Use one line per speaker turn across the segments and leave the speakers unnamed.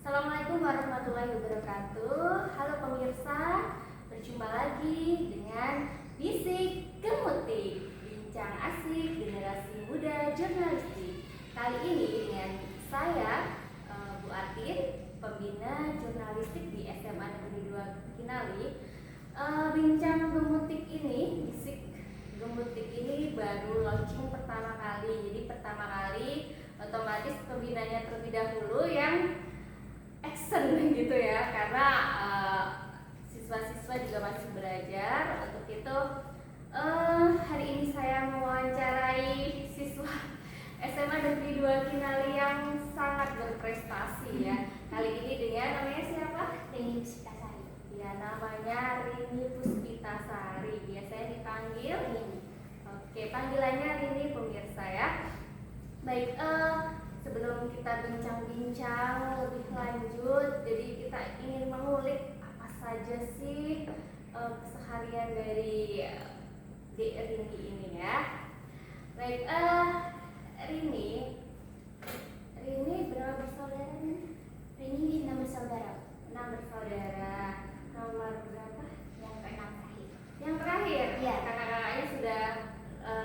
Assalamualaikum warahmatullahi wabarakatuh. Halo pemirsa, berjumpa lagi dengan Bisik Gemutik, bincang asik generasi muda jurnalistik. Kali ini dengan saya, Bu Atin, pembina jurnalistik di SMA Negeri 2 Kinali. Bincang Gemutik ini, Bisik Gemutik ini baru launching pertama kali. Jadi pertama kali otomatis pembinanya terlebih dahulu yang action gitu ya, karena siswa-siswa juga masih belajar. Untuk itu hari ini saya mewawancarai siswa SMA Negeri 2 Kinali yang sangat berprestasi ya. Kali ini dengan namanya siapa?
Rini Puspitasari.
Ya, namanya Rini Puspitasari. Biasanya dipanggil Rini. Oke, panggilannya Rini pemirsa ya. Baik, sebelum kita bincang-bincang lebih lanjut, jadi kita ingin mengulik apa saja sih keseharian dari Dek Rini ini ya. Baik, Rini berapa bersaudara nih?
Rini 6 bersaudara.
6 bersaudara. Nomor berapa?
Yang ke-6 terakhir.
Yang terakhir?
Iya.
Kakak-kakaknya sudah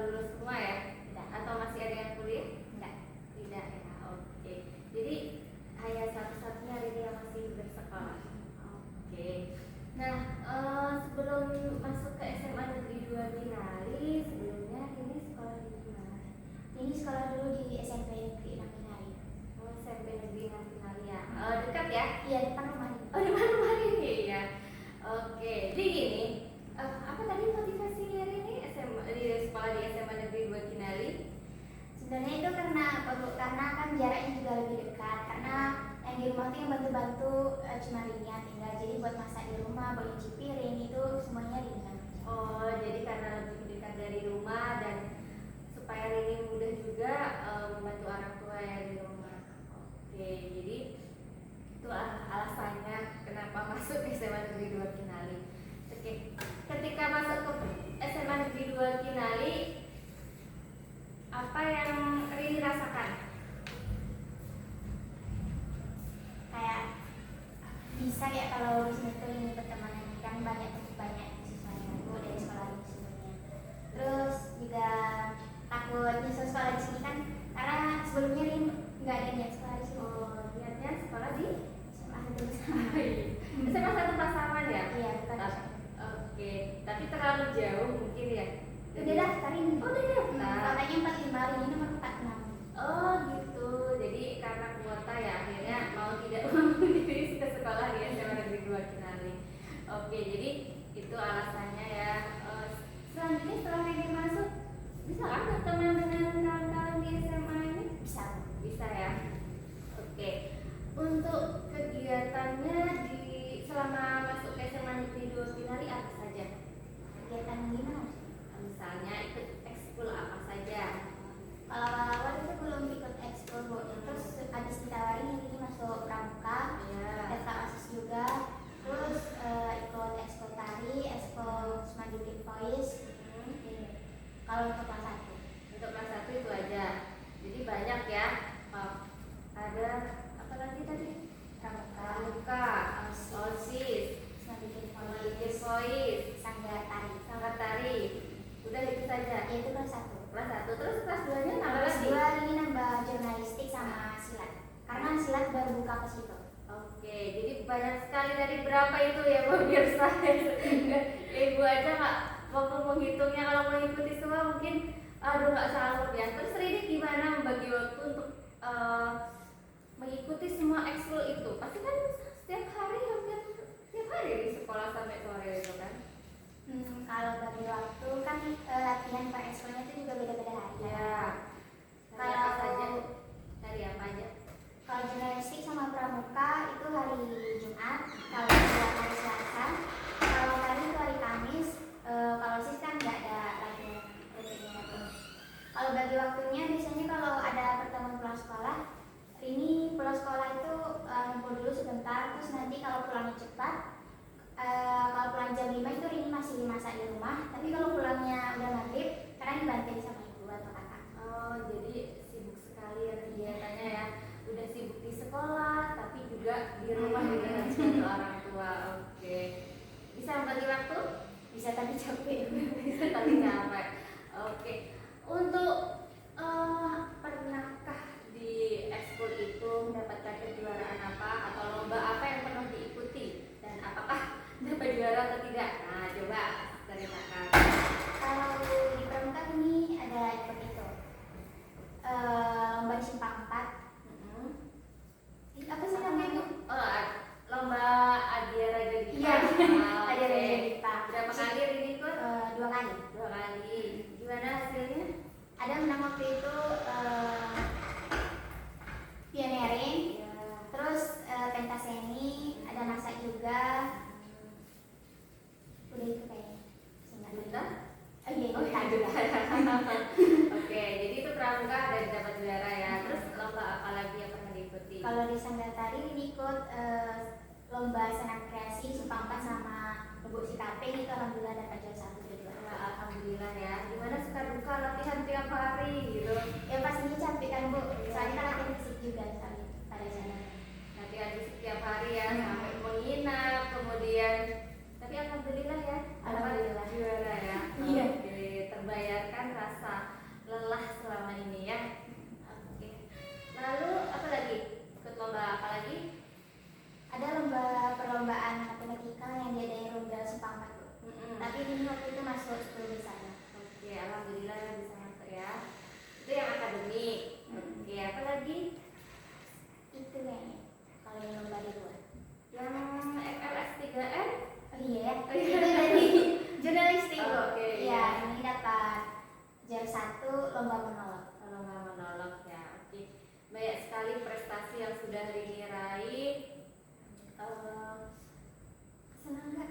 lulus semua ya?
Tidak.
Atau masih ada yang kuliah?
Enggak.
Tidak ya, oke. Jadi hanya satu-satunya Rini yang masih bersekolah. Oke. Nah, sebelum masuk ke SMA Negeri 2 Kinali, sebelumnya Rini sekolah di mana?
Rini sekolah dulu di SMP Negeri 6 Kinali.
Oh, SMP Negeri 6 Kinali ya. Dekat ya?
Iya, depan rumah Rini.
Oh, di mana Rini ya? Oke. Jadi gini, apa tadi motivasinya Rini di sekolah di SMA Negeri 2 Kinali?
Sebenarnya itu karena kan jaraknya juga lebih dekat. Karena yang di rumah tuh yang bantu-bantu cuma Rini yang tinggal. Jadi buat masak di rumah, buat nyuci piring itu semuanya Rini yang kerja.
Oh, jadi karena lebih dekat dari rumah dan supaya Rini mudah juga membantu orang tua ya di rumah. Oke, jadi itu alasannya kenapa masuk SMA Negeri 2 Kinali. Oke, ketika masuk ke SMA Negeri 2 Kinali, apa yang Rini rasakan?
Kayak bisa ya kalau di sini tuh Rini pertemanan kan banyak siswanya aku dari sekolah ini sebelumnya. Terus juga takut nyusul sekolah di sini kan karena sebelumnya Rini nggak ada niat sekolah di sini.
Oh, niatnya sekolah di
SMA Satu Pasaman.
SMA 1 Pasaman ya?
Iya, bukan.
Oke, tapi terlalu jauh mungkin ya?
Udah daftar ini.
Oh, udah daftar.
Katanya 45, Rini nomor 46.
Oh gitu, jadi karena kuota ya akhirnya mau tidak mau diri ke sekolah di SMA Negeri 2 Kinali. Oke, jadi itu alasannya ya. Selanjutnya setelah Rini masuk, bisa kan berteman dengan kawan-kawan di SMA ini?
Bisa.
Bisa ya. Oke, untuk kegiatannya selama masuk ke SMA Negeri 2 Kinali apa saja?
Kegiatan gimana?
Misalnya ikut ekskul apa saja?
Kalau awal itu belum ikut ekskul Bu. Terus habis ditawarin ini masuk pramuka,
Ya.
daftar OSIS juga. Terus ikut ekskul tari, ekskul Mandiri Voice. Ini. Kalau untuk kelas 1.
Untuk kelas 1 itu aja. Jadi banyak ya. Ada apa lagi tadi? Pramuka, OSIS,
Mandiri
Mandiri
Voice,
Voice,
Sanggar Tari.
Sanggar Tari. Udah itu saja.
Ya, itu kelas 1.
Kelas 1 terus kelas 2-nya nambah
Kelas
lagi.
2 ini nambah jurnalistik sama silat. Karena silat baru buka pas itu.
Oke, jadi banyak sekali dari berapa itu ya pemirsa. Ibu aja nggak mampu menghitungnya, kalau mengikuti semua mungkin aduh nggak sanggup ya. Terus Rini gimana membagi waktu untuk mengikuti semua ekskul itu? Pasti kan setiap hari hampir setiap hari di sekolah sampai sore itu kan?
Kalau bagi waktu kan latihan per ekskulnya itu juga beda-beda hari.
Ya. Hari apa saja? Hari apa aja?
Kalau jurnalistik sama pramuka itu hari Jumat, kalau silat hari Selasa, kalau tadi itu hari Kamis, kalau sis kan nggak ada latihan rutinnya terus. Kalau bagi waktunya biasanya kalau ada pertemuan pulang sekolah, Rini pulang sekolah itu ngumpul dulu sebentar, terus nanti kalau pulangnya cepat, kalau pulang jam 5 itu Rini masih masak di rumah, tapi kalau pulangnya udah maghrib, karena dibantuin sama ibu atau kakak.
Oh, jadi sibuk sekali ya kegiatannya ya. Udah sibuk di sekolah, tapi juga juga di rumah dengan sebagai orang tua. Oke. Bisa membagi waktu?
Bisa tapi capek.
Bisa tapi capek. Oke. Untuk pernahkah di ekskul itu mendapatkan kejuaraan apa atau lomba apa yang pernah diikuti dan apakah dapat juara atau tidak? Nah, coba ceritakan.
Kalau di pramuka ini ada ikut itu lomba di Simpang 4. Apa sih namanya itu?
Lomba Adiara Jadi.
Iya, ada Raja Dita.
Berapa kali ini ikut?
2 kali.
2 kali. Gimana hasilnya?
Ada menang waktu itu pioneering,
Ya.
terus pentaseni, ada masak juga. Udah itu kayaknya.
Duta?
Oh iya,
Oh,
Duta
iya,
juga.
Duta. Oke, jadi itu pramuka dan dapat juara ya. Terus lomba apa lagi yang pernah diikuti?
Kalau di Sanggar Tari ini ikut lomba senam kreasi Simpang 4 sama Lubuk Sikaping, itu alhamdulillah dapat juara 1 dan juara.
Wah, alhamdulillah ya. Gimana suka duka latihan tiap hari gitu?
Ya pastinya capek kan Bu, soalnya kan latihan fisik juga sekali pada sana.
Latihan fisik tiap hari ya, sampai menginap, kemudian tapi alhamdulillah ya,
Alhamdulillah.
dapat juara ya.
Iya.
Oke, terbayarkan rasa lelah selama ini ya. Oke. Lalu apa lagi? Ikut lomba apa lagi?
Ada lomba perlombaan matematika yang diadain Runggal Simpang 4 Bu. Tapi ini waktu itu masuk 10 besar.
Oke, alhamdulillah ya bisa masuk ya. Itu yang akademik. Oke, apa lagi?
Itu kayaknya kalau yang lomba di luar.
Yang FLS 3N?
Oh iya,
Oh iya.
itu dari jurnalistik Bu.
Oke,
Iya, ini dapat juara 1 lomba monolog.
Kalau nggak menolong ya. Oke, banyak sekali prestasi yang sudah Rini raih. Senang nggak?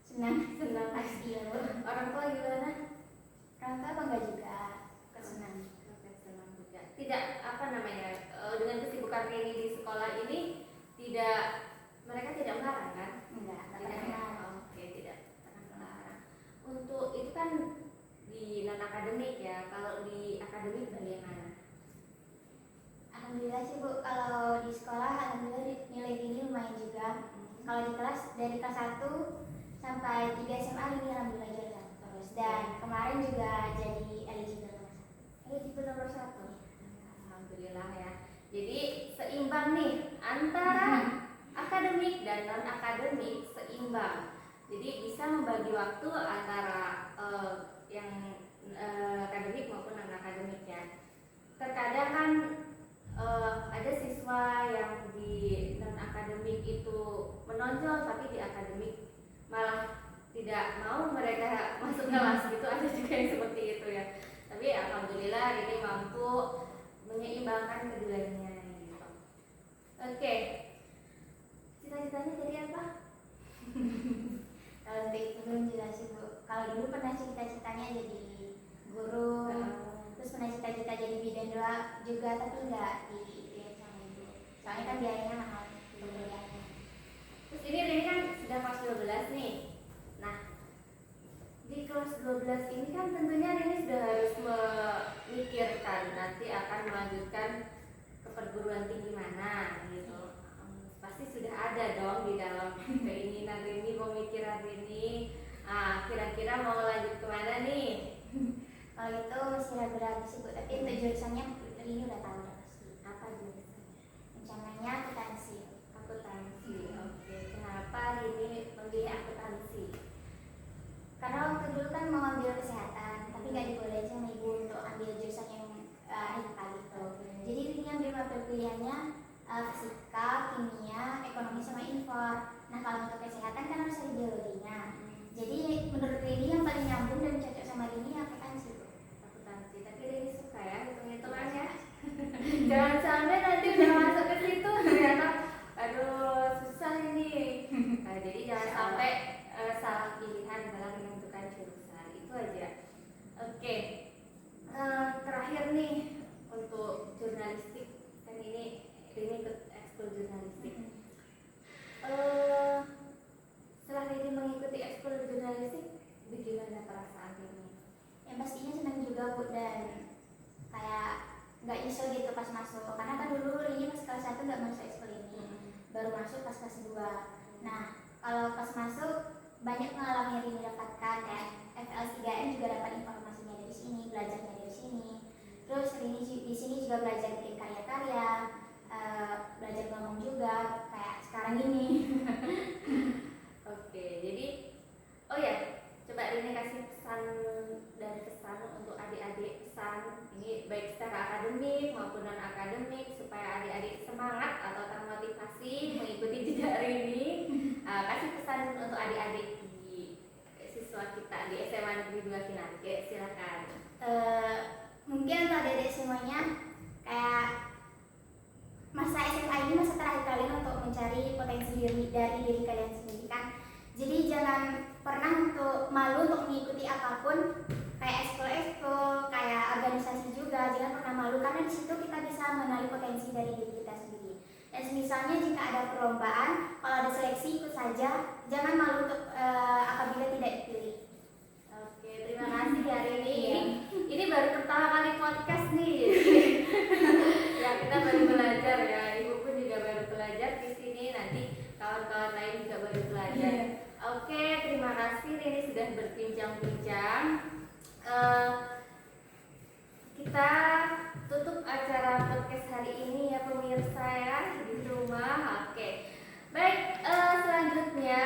Senang,
Senang
pasti ya Bu.
Orang tua gimana?
Orang tua bangga juga, kesenang.
Oke, senang juga. Tidak apa namanya dengan kesibukan Rini di sekolah ini mereka tidak melarang kan?
Enggak
Tidak
pernah
ya?
melarang.
Oke, tidak pernah melarang. Untuk itu kan di non akademik ya. Kalau di akademik bagaimana?
Alhamdulillah sih Bu, kalau di sekolah alhamdulillah nilai ini lumayan juga. Kalau di kelas dari kelas 1 sampai 3 SMA ini alhamdulillah juara 1 terus. Dan kemarin juga jadi eligible nomor 1.
Eligible nomor 1. Alhamdulillah ya. Jadi seimbang nih antara akademik dan non akademik, seimbang. Jadi bisa membagi waktu antara yang akademik maupun non akademik ya. Terkadang kan ada siswa yang di non akademik itu menonjol tapi di akademik malah tidak mau mereka masuk kelas gitu, ada juga yang seperti itu ya. Tapi alhamdulillah ini mampu menyeimbangkan keduanya gitu. Oke, cita-citanya jadi apa?
Kalau untuk itu belum jelas sih Bu. Kalau dulu pernah cita-citanya jadi guru, terus pernah cita-cita jadi bidan juga, tapi nggak diikhtiarin sama ibu. Soalnya kan biayanya mahal untuk kuliahnya.
Terus ini kan sudah kelas 12 nih. Nah, di kelas 12 ini kan tentunya Rini sudah harus memikirkan nanti akan melanjutkan ke perguruan tinggi mana gitu. Pasti sudah ada dong di dalam keinginan Rini, pemikiran Rini. Kira-kira mau lanjut kemana nih?
Kalau itu masih ragu-ragu sih Bu, tapi untuk jurusannya ini udah tahu udah pasti.
Apa jurusannya?
Rencananya akuntansi.
Akuntansi. Oke. Kenapa Rini memilih akuntansi?
Karena waktu dulu kan mau ambil kesehatan, tapi nggak dibolehin sama ibu untuk ambil jurusan yang IPA gitu. Jadi ini ambil mata pilihannya fisika, kimia, ekonomi sama infor. Nah kalau untuk kesehatan kan harus ada biologinya. Jadi menurut Rini yang paling nyambung dan cocok sama Rini akuntansi Bu.
Akuntansi. Tapi Rini suka ya hitung-hitungannya. Jangan sampai nanti udah masuk ke situ ternyata aduh susah ini. Nah, jadi jangan sampai salah pilihan dalam menentukan jurusan. Itu aja. Oke. Terakhir nih untuk jurnalistik, kan ini ikut ekskul jurnalistik. Setelah Rini mengikuti ekskul jurnalistik, bagaimana perasaan Rini?
Yang pastinya senang juga Bu, dan kayak nggak nyesel gitu pas masuk. Karena kan dulu Rini pas kelas 1 nggak masuk ekskul ini. baru masuk pas kelas 2. Nah, kalau pas masuk banyak pengalaman yang didapatkan, kayak FLS 3M juga dapat informasinya dari sini, belajarnya dari sini. Terus di sini juga belajar bikin karya-karya, belajar ngomong juga kayak sekarang ini.
Oke, jadi oh ya, coba Rini kasih pesan dan kesan untuk adik-adik, pesan ini baik secara akademik maupun non akademik supaya adik-adik semangat atau termotivasi mengikuti jejak Rini. Kasih pesan untuk adik-adik di siswa kita di SMA Negeri 2 Kinanti, silakan.
Mungkin untuk adik-adik semuanya, kayak masa SMA ini masa terakhir kalian untuk mencari potensi dari diri kalian sendiri kan. Jadi jangan pernah untuk malu untuk mengikuti apapun, kayak ekskul, kayak organisasi juga, jangan pernah malu karena di situ kita bisa mengenali potensi dari diri kita sendiri. Dan misalnya jika ada perlombaan, kalau ada seleksi ikut saja, jangan malu untuk apabila tidak dipilih.
Oke, terima kasih hari ini. Ini baru pertama kali podcast nih. Ya kita baru belajar ya, ibu pun juga baru belajar di sini. Nanti kawan-kawan lain juga baru belajar. Oke, terima kasih Rini sudah berbincang-bincang. Kita tutup acara podcast hari ini ya pemirsa ya di rumah. Oke, baik, selanjutnya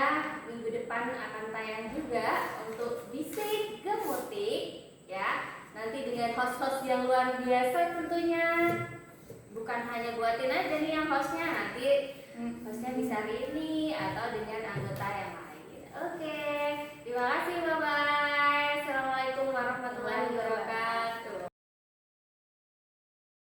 minggu depan akan tayang juga untuk Bisik Gemutik ya. Nanti dengan host-host yang luar biasa tentunya. Bukan hanya buatin aja nih yang hostnya, nanti hostnya bisa Rini atau dengan anggota yang lain. Oke, terima kasih, bye-bye.